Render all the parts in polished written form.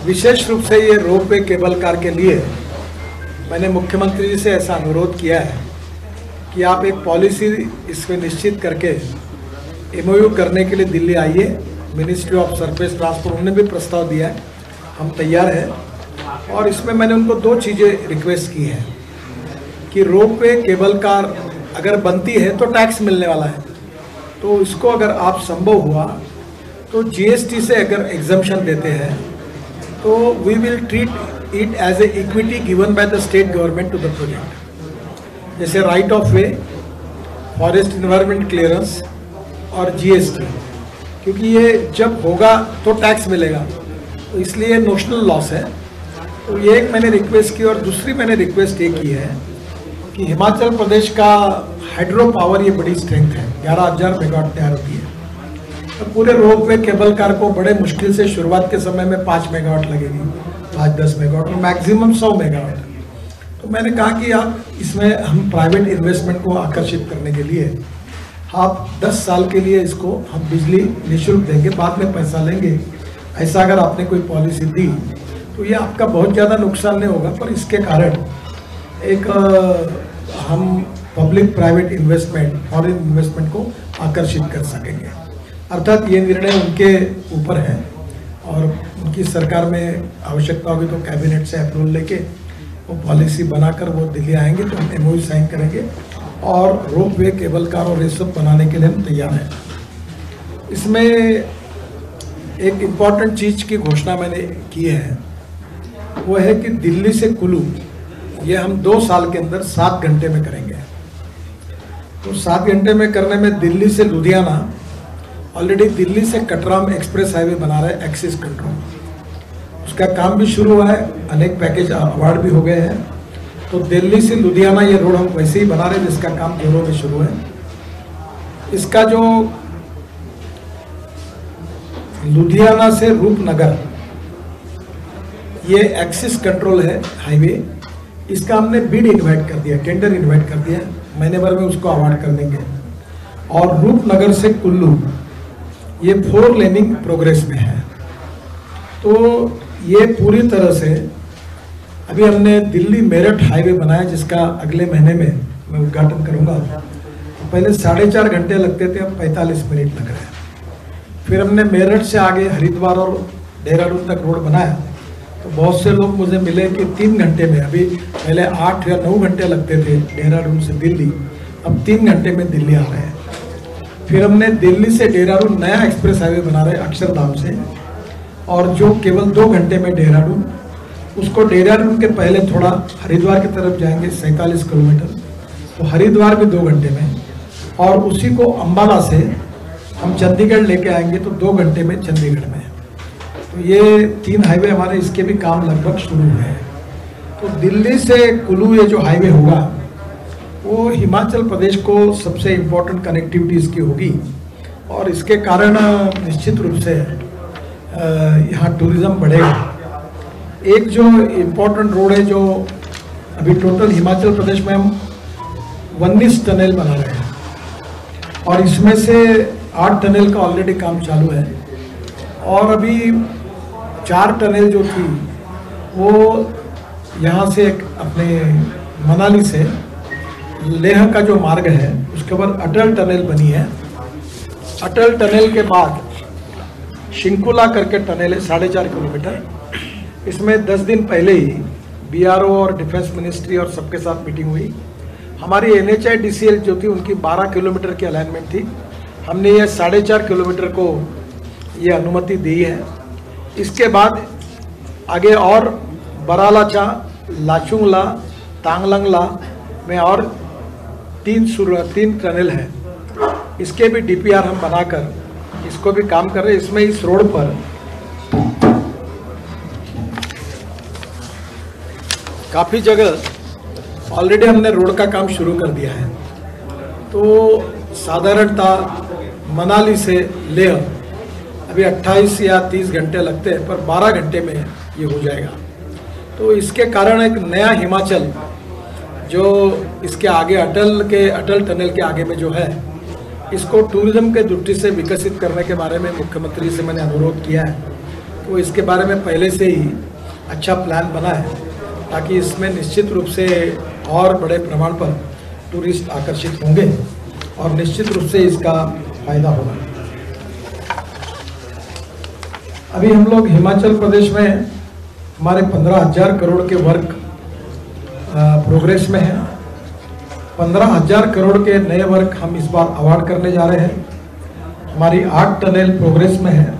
विशेष रूप से ये रोपवे केबल कार के लिए मैंने मुख्यमंत्री जी से ऐसा अनुरोध किया है कि आप एक पॉलिसी इसमें निश्चित करके एमओयू करने के लिए दिल्ली आइए। मिनिस्ट्री ऑफ सरफेस ट्रांसपोर्ट उन्होंने भी प्रस्ताव दिया है, हम तैयार हैं। और इसमें मैंने उनको दो चीज़ें रिक्वेस्ट की हैं कि रोपवे केबल कार अगर बनती है तो टैक्स मिलने वाला है, तो इसको अगर आप संभव हुआ तो जीएसटी से अगर एग्जम्पशन देते हैं तो we will treat it as a equity given by the state government to the project, जैसे right of way, forest environment clearance और जीएसटी, क्योंकि ये जब होगा तो टैक्स मिलेगा, तो इसलिए नोशनल लॉस है। तो ये एक मैंने रिक्वेस्ट की। और दूसरी मैंने रिक्वेस्ट ये की है कि हिमाचल प्रदेश का हाइड्रो पावर ये बड़ी स्ट्रेंथ है, 11,000 मेगावाट तैयार होती है। तो पूरे रोपवे केबल कार को बड़े मुश्किल से शुरुआत के समय में 5 मेगावाट लगेगी, 5-10 मेगावाट और मैक्सिमम 100 मेगावाट। तो मैंने कहा कि आप इसमें हम प्राइवेट इन्वेस्टमेंट को आकर्षित करने के लिए आप 10 साल के लिए इसको हम बिजली निःशुल्क देंगे, बाद में पैसा लेंगे। ऐसा अगर आपने कोई पॉलिसी दी तो ये आपका बहुत ज़्यादा नुकसान नहीं होगा, पर इसके कारण एक हम public private investment, foreign investment को आकर्षित कर सकेंगे। अर्थात ये निर्णय उनके ऊपर है और उनकी सरकार में आवश्यकता होगी तो कैबिनेट से अप्रूवल लेके वो पॉलिसी बनाकर वो दिल्ली आएंगे तो हम एमओयू साइन करेंगे और रोपवे केबल कार और ये सब बनाने के लिए हम तैयार हैं। इसमें एक इम्पॉर्टेंट चीज़ की घोषणा मैंने की है, वो है कि दिल्ली से कुल्लू ये हम 2 साल के अंदर 7 घंटे में करेंगे। तो 7 घंटे में करने में दिल्ली से लुधियाना, ऑलरेडी दिल्ली से कटराम एक्सप्रेस हाईवे बना रहे हैं एक्सिस कंट्रोल, उसका काम भी शुरू हुआ है, अनेक पैकेज अवार्ड भी हो गए हैं। तो दिल्ली से लुधियाना ये रोड हम वैसे ही बना रहे हैं जिसका काम जोरों में शुरू है। इसका जो लुधियाना से रूपनगर ये एक्सिस कंट्रोल है हाईवे, इसका हमने बिड इन्वाइट कर दिया, टेंडर इन्वाइट कर दिया, महीने भर में उसको अवार्ड कर देंगे। और रूपनगर से कुल्लू ये 4 लेनिंग प्रोग्रेस में है। तो ये पूरी तरह से अभी हमने दिल्ली मेरठ हाईवे बनाया जिसका अगले महीने में मैं उद्घाटन करूंगा। पहले 4.5 घंटे लगते थे, अब 45 मिनट लग रहे हैं। फिर हमने मेरठ से आगे हरिद्वार और देहरादून तक रोड बनाया, तो बहुत से लोग मुझे मिले कि 3 घंटे में, अभी पहले 8 या 9 घंटे लगते थे देहरादून से दिल्ली, अब 3 घंटे में दिल्ली आ रहे हैं। फिर हमने दिल्ली से देहरादून नया एक्सप्रेस हाईवे बना रहे हैं अक्षरधाम से, और जो केवल 2 घंटे में देहरादून, उसको देहरादून के पहले थोड़ा हरिद्वार की तरफ जाएंगे 47 किलोमीटर, तो हरिद्वार भी 2 घंटे में, और उसी को अम्बाला से हम चंडीगढ़ लेके आएंगे तो 2 घंटे में चंडीगढ़ में। तो ये 3 हाईवे हमारे, इसके भी काम लगभग शुरू हुए हैं। तो दिल्ली से कुल्लू ये जो हाईवे होगा वो हिमाचल प्रदेश को सबसे इम्पोर्टेंट कनेक्टिविटी इसकी होगी, और इसके कारण निश्चित रूप से यहाँ टूरिज़्म बढ़ेगा। एक जो इम्पोर्टेंट रोड है, जो अभी टोटल हिमाचल प्रदेश में हम 19 टनल बना रहे हैं, और इसमें से 8 टनल का ऑलरेडी काम चालू है, और अभी 4 टनल जो थी वो यहाँ से अपने मनाली से लेह का जो मार्ग है उसके ऊपर अटल टनल बनी है। अटल टनल के बाद शिंकुला करके टनल है 4.5 किलोमीटर। इसमें 10 दिन पहले ही बीआरओ और डिफेंस मिनिस्ट्री और सबके साथ मीटिंग हुई। हमारी NHIDCL जो थी उनकी 12 किलोमीटर की अलाइनमेंट थी, हमने ये 4.5 किलोमीटर को ये अनुमति दी है। इसके बाद आगे और बरालाचा, लाचुंगला, तांगलंगला में और 3 टनल है, इसके भी DPR हम बनाकर इसको भी काम कर रहे हैं। इसमें इस रोड पर काफ़ी जगह ऑलरेडी हमने रोड का काम शुरू कर दिया है। तो साधारणतः मनाली से लेह अभी 28 या 30 घंटे लगते हैं, पर 12 घंटे में ये हो जाएगा। तो इसके कारण एक नया हिमाचल जो इसके आगे अटल टनल के आगे में जो है, इसको टूरिज्म के दृष्टि से विकसित करने के बारे में मुख्यमंत्री से मैंने अनुरोध किया है। तो इसके बारे में पहले से ही अच्छा प्लान बना है, ताकि इसमें निश्चित रूप से और बड़े प्रमाण पर टूरिस्ट आकर्षित होंगे और निश्चित रूप से इसका फायदा होगा। अभी हम लोग हिमाचल प्रदेश में हमारे 15,000 करोड़ के वर्क प्रोग्रेस में है। 15,000 करोड़ के नए वर्क हम इस बार अवार्ड करने जा रहे हैं। हमारी 8 टनल प्रोग्रेस में है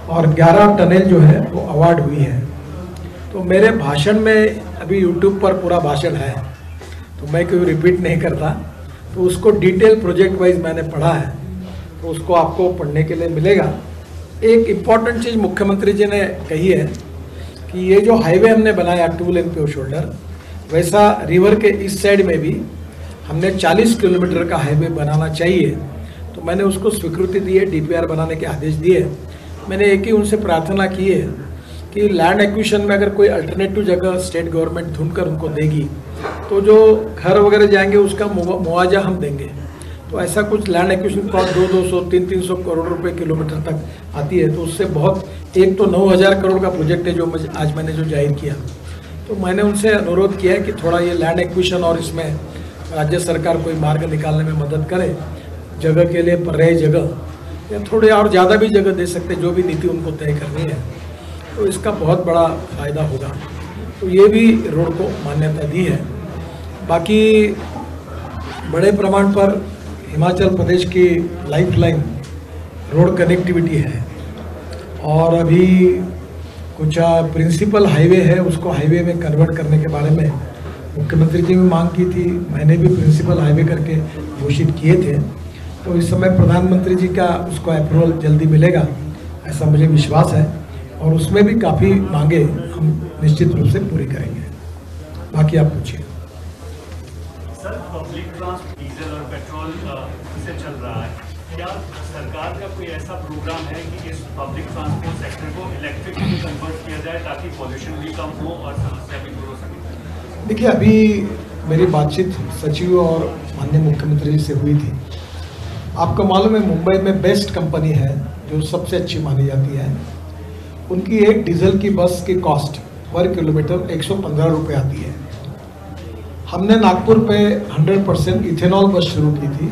और 11 टनल जो है वो अवार्ड हुई है। तो मेरे भाषण में अभी यूट्यूब पर पूरा भाषण है, तो मैं कोई रिपीट नहीं करता, तो उसको डिटेल प्रोजेक्ट वाइज मैंने पढ़ा है, तो उसको आपको पढ़ने के लिए मिलेगा। एक इम्पॉर्टेंट चीज़ मुख्यमंत्री जी ने कही है कि ये जो हाईवे हमने बनाया 2 लेन पे शोल्डर, वैसा रिवर के इस साइड में भी हमने 40 किलोमीटर का हाईवे बनाना चाहिए। तो मैंने उसको स्वीकृति दी है, DPR बनाने के आदेश दिए। मैंने एक ही उनसे प्रार्थना की है कि लैंड एक्विजिशन में अगर कोई अल्टरनेटिव जगह स्टेट गवर्नमेंट ढूंढ कर उनको देगी, तो जो घर वगैरह जाएंगे उसका मुआवजा हम देंगे। तो ऐसा कुछ लैंड एक्विजिशन कॉस्ट 200, 300 करोड़ रुपए किलोमीटर तक आती है। तो उससे बहुत, एक तो 9,000 करोड़ का प्रोजेक्ट है जो आज मैंने जो जाहिर किया। तो मैंने उनसे अनुरोध किया है कि थोड़ा ये लैंड एक्विजिशन और इसमें राज्य सरकार कोई मार्ग निकालने में मदद करे, जगह के लिए पर्यायी जगह या थोड़े और ज़्यादा भी जगह दे सकते, जो भी नीति उनको तय करनी है, तो इसका बहुत बड़ा फायदा होगा। तो ये भी रोड को मान्यता दी है। बाकी बड़े प्रमाण पर हिमाचल प्रदेश की लाइफलाइन रोड कनेक्टिविटी है और अभी कुछ प्रिंसिपल हाईवे है, उसको हाईवे में कन्वर्ट करने के बारे में मुख्यमंत्री जी ने मांग की थी, मैंने भी प्रिंसिपल हाईवे करके घोषित किए थे। तो इस समय प्रधानमंत्री जी का उसको अप्रूवल जल्दी मिलेगा, ऐसा मुझे विश्वास है, और उसमें भी काफ़ी मांगे हम निश्चित रूप से पूरी करेंगे। बाकी आप पूछिए। सर, पब्लिक ट्रांसपोर्ट डीजल और पेट्रोल से चल रहा है, क्या सरकार का कोई ऐसा प्रोग्राम है कि इस पब्लिक ट्रांसपोर्ट सेक्टर को इलेक्ट्रिक में कन्वर्ट किया जाए ताकि पॉल्यूशन भी कम हो और समस्या भी दूर हो सके? देखिए, अभी मेरी बातचीत सचिव और माननीय मुख्यमंत्री जी से हुई थी। आपको मालूम है मुंबई में बेस्ट कंपनी है जो सबसे अच्छी मानी जाती है, उनकी एक डीजल की बस की कॉस्ट पर किलोमीटर 115 रुपये आती है। हमने नागपुर पे 100% इथेनॉल बस शुरू की थी,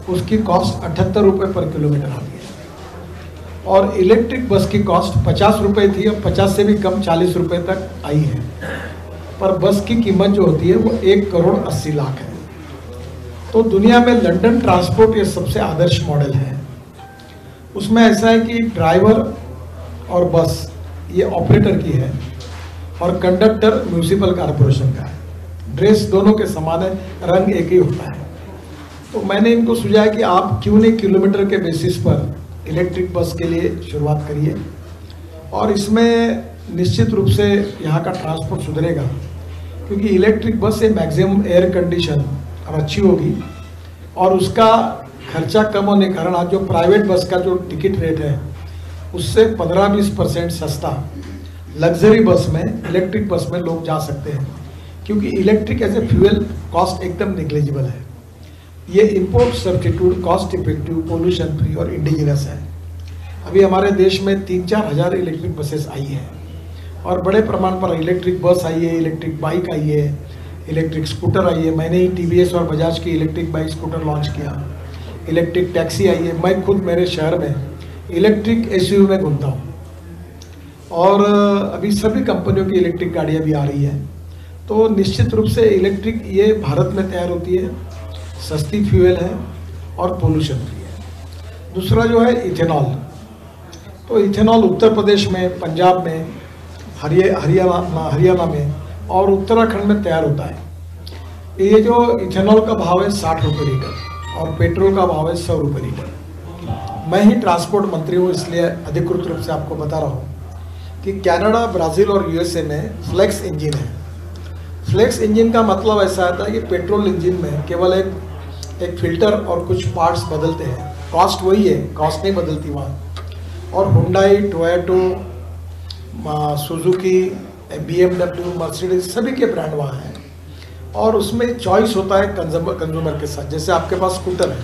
उसकी कॉस्ट 78 रुपये पर किलोमीटर आती है। और इलेक्ट्रिक बस की कॉस्ट 50 रुपये थी, अब 50 से भी कम 40 रुपये तक आई है। पर बस की कीमत जो होती है वो 1 करोड़ 80 लाख है। तो दुनिया में लंदन ट्रांसपोर्ट ये सबसे आदर्श मॉडल है। उसमें ऐसा है कि ड्राइवर और बस ये ऑपरेटर की है और कंडक्टर म्यूनिसिपल कॉरपोरेशन का है। ड्रेस दोनों के समान है, रंग एक ही होता है। तो मैंने इनको सुझाया कि आप क्यों नहीं किलोमीटर के बेसिस पर इलेक्ट्रिक बस के लिए शुरुआत करिए, और इसमें निश्चित रूप से यहाँ का ट्रांसपोर्ट सुधरेगा, क्योंकि इलेक्ट्रिक बस से मैक्सिमम एयर कंडीशन और अच्छी होगी और उसका खर्चा कम होने के कारण आज जो प्राइवेट बस का जो टिकट रेट है उससे 15-20% सस्ता लग्जरी बस में, इलेक्ट्रिक बस में लोग जा सकते हैं, क्योंकि electric as a fuel cost एकदम निग्लेजिबल है। ये import substitute, cost effective, pollution free और इंडिजिनस है। अभी हमारे देश में 3-4 हज़ार इलेक्ट्रिक बसेस आई हैं और बड़े प्रमाण पर इलेक्ट्रिक बस आई है, इलेक्ट्रिक बाइक आई है, इलेक्ट्रिक स्कूटर आई है। मैंने ही TVS और बजाज की इलेक्ट्रिक बाइक स्कूटर लॉन्च किया, इलेक्ट्रिक टैक्सी आई है। मैं खुद मेरे शहर में इलेक्ट्रिक SUV में घूमता हूँ और अभी सभी कंपनियों की इलेक्ट्रिक गाड़ियाँ भी आ रही हैं। तो निश्चित रूप से इलेक्ट्रिक ये भारत में तैयार होती है, सस्ती फ्यूल है और पोल्यूशन फ्री है। दूसरा जो है इथेनॉल, तो इथेनॉल उत्तर प्रदेश में, पंजाब में, हरियाणा में और उत्तराखंड में तैयार होता है। ये जो इथेनॉल का भाव है 60 रुपये लीटर और पेट्रोल का भाव है 100 रुपये लीटर। मैं ही ट्रांसपोर्ट मंत्री हूँ, इसलिए अधिकृत रूप से आपको बता रहा हूँ कि कनाडा, ब्राज़ील और USA में फ्लेक्स इंजन है। फ्लेक्स इंजन का मतलब ऐसा आता है कि पेट्रोल इंजन में केवल एक फिल्टर और कुछ पार्ट्स बदलते हैं, कॉस्ट वही है, कॉस्ट नहीं बदलती वहाँ। और Hyundai, Toyota, Suzuki, BMW, Mercedes सभी के ब्रांड वहाँ हैं और उसमें चॉइस होता है कंज्यूमर के साथ। जैसे आपके पास स्कूटर है,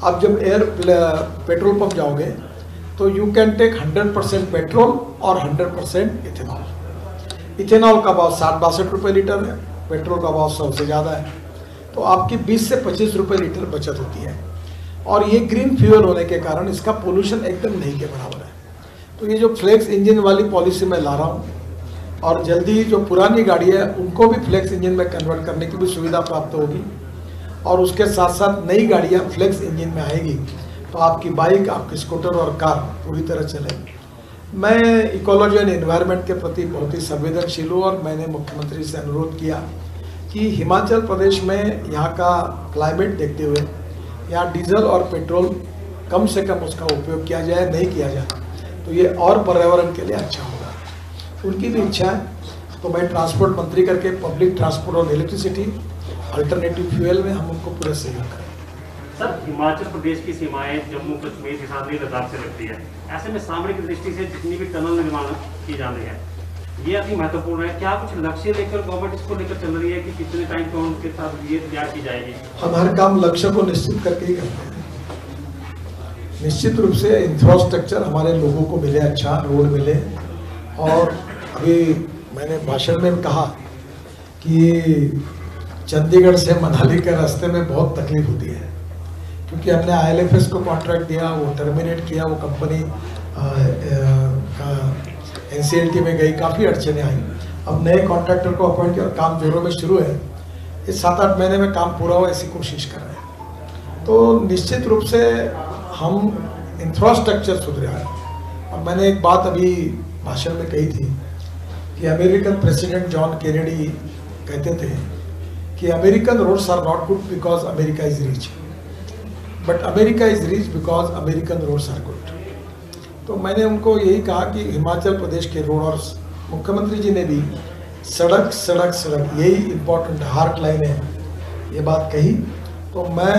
आप जब पेट्रोल पंप जाओगे तो यू कैन टेक 100% पेट्रोल और 100% इथेनॉल। इथेनॉल का भाव 60-62 रुपये लीटर है, पेट्रोल का भाव 100 से ज़्यादा है, तो आपकी 20 से 25 रुपये लीटर बचत होती है। और ये ग्रीन फ्यूल होने के कारण इसका पोल्यूशन एकदम नहीं के बराबर है। तो ये जो फ्लेक्स इंजन वाली पॉलिसी मैं ला रहा हूँ, और जल्दी जो पुरानी गाड़ी है उनको भी फ्लेक्स इंजन में कन्वर्ट करने की भी सुविधा प्राप्त होगी, और उसके साथ साथ नई गाड़ियाँ फ्लेक्स इंजन में आएगी, तो आपकी बाइक, आपकी स्कूटर और कार पूरी तरह चलेगी। मैं इकोलॉजी एंड एनवायरनमेंट के प्रति बहुत ही संवेदनशील हूँ, और मैंने मुख्यमंत्री से अनुरोध किया कि हिमाचल प्रदेश में यहाँ का क्लाइमेट देखते हुए यहाँ डीजल और पेट्रोल कम से कम उसका उपयोग किया जाए, नहीं किया जाए तो ये और पर्यावरण के लिए अच्छा होगा। उनकी भी इच्छा है, तो मैं ट्रांसपोर्ट मंत्री करके पब्लिक ट्रांसपोर्ट और इलेक्ट्रिसिटी अल्टरनेटिव फ्यूल में हम उनको पूरा सहयोग करें। सर, हिमाचल प्रदेश की सीमाएं जम्मू कश्मीर के साथ लद्दाख से लगती है। ऐसे में सामरिक दृष्टि से जितनी भी टनल निर्माण की जा रही है, ये अति महत्वपूर्ण है। क्या कुछ लक्ष्य लेकर गवर्नमेंट इसको लेकर चल रही है कि कितने टाइम पे उनके साथ ये तैयार की जाएगी? हम हर काम लक्ष्य को निश्चित करके ही करते हैं। निश्चित रूप से इंफ्रास्ट्रक्चर हमारे लोगों को मिले, अच्छा रोड मिले। और अभी मैंने भाषण में कहा कि चंडीगढ़ से मनाली के रास्ते में बहुत तकलीफ होती है, क्योंकि हमने IL&FS को कॉन्ट्रैक्ट दिया, वो टर्मिनेट किया, वो कंपनी का NCLT में गई, काफ़ी अड़चने आई। अब नए कॉन्ट्रैक्टर को अपॉइंट किया और काम जोरों में शुरू है। इस 7-8 महीने में काम पूरा हो ऐसी कोशिश कर रहे हैं। तो निश्चित रूप से हम इंफ्रास्ट्रक्चर सुधरा है। और मैंने एक बात अभी भाषण में कही थी कि अमेरिकन प्रेसिडेंट जॉन केनेडी कहते थे कि American roads are not good because America is rich, but America is rich because American roads are good. तो मैंने उनको यही कहा कि हिमाचल प्रदेश के रोड, और मुख्यमंत्री जी ने भी सड़क सड़क सड़क यही इम्पोर्टेंट हार्ट लाइन है, ये बात कही। तो मैं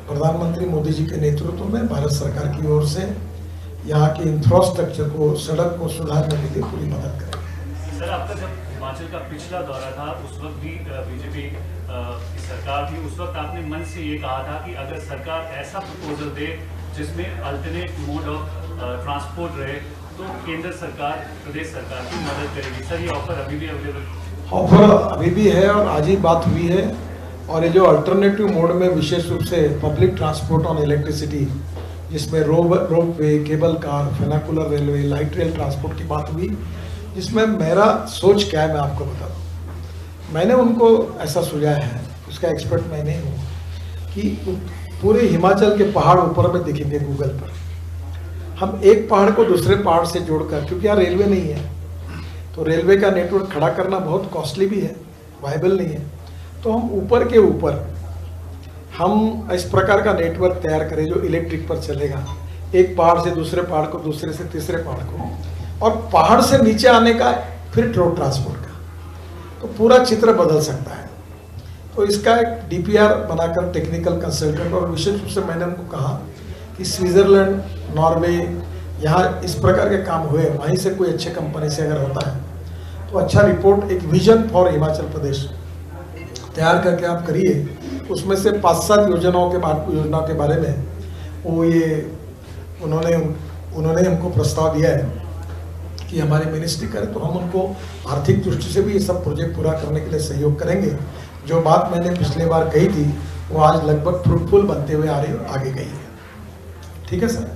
प्रधानमंत्री मोदी जी के नेतृत्व में भारत सरकार की ओर से यहाँ के इंफ्रास्ट्रक्चर को, सड़क को सुधारने के लिए पूरी मदद करें। सर, आपका जब हिमाचल का पिछला दौरा था उस वक्त भी बीजेपी की सरकार थी, उस वक्त आपने मन से ये कहा था कि अगर सरकार ऐसा प्रपोजल दे जिसमें अल्टरनेट मोड ऑफ ट्रांसपोर्ट रहे तो केंद्र सरकार, प्रदेश सरकार की मदद करेगी। सर, ये ऑफर अभी भी अवेलेबल? ऑफर अभी भी है, और आज ही बात हुई है। और ये जो अल्टरनेटिव मोड में विशेष रूप से पब्लिक ट्रांसपोर्ट ऑन इलेक्ट्रिसिटी, जिसमें ropeway, cable car, funicular railway, light rail transport की बात हुई, जिसमें मेरा सोच क्या है मैं आपको बता दूँ। मैंने उनको ऐसा सुझाया है, उसका एक्सपर्ट मैं नहीं हूँ, कि पूरे हिमाचल के पहाड़ ऊपर में दिखेंगे गूगल पर। हम एक पहाड़ को दूसरे पहाड़ से जोड़कर, क्योंकि यहाँ रेलवे नहीं है, तो रेलवे का नेटवर्क खड़ा करना बहुत कॉस्टली भी है, वायबल नहीं है। तो हम ऊपर के ऊपर हम इस प्रकार का नेटवर्क तैयार करें जो इलेक्ट्रिक पर चलेगा, एक पहाड़ से दूसरे पहाड़ को, दूसरे से तीसरे पहाड़ को, और पहाड़ से नीचे आने का फिर रोड ट्रांसपोर्ट का, तो पूरा चित्र बदल सकता है। तो इसका एक DPR बनाकर टेक्निकल कंसल्टेंट, और विशेष रूप से मैंने उनको कहा कि स्विट्जरलैंड, नॉर्वे, यहाँ इस प्रकार के काम हुए, वहीं से कोई अच्छे कंपनी से अगर होता है तो अच्छा रिपोर्ट, एक विजन फॉर हिमाचल प्रदेश तैयार करके आप करिए। उसमें से 5-7 योजनाओं के बारे में वो ये उन्होंने हमको प्रस्ताव दिया है कि हमारी मिनिस्ट्री करे, तो हम उनको आर्थिक दृष्टि से भी ये सब प्रोजेक्ट पूरा करने के लिए सहयोग करेंगे। जो बात मैंने पिछले बार कही थी वो आज लगभग फ्रूटफुल बनते हुए आगे गई है। ठीक है सर।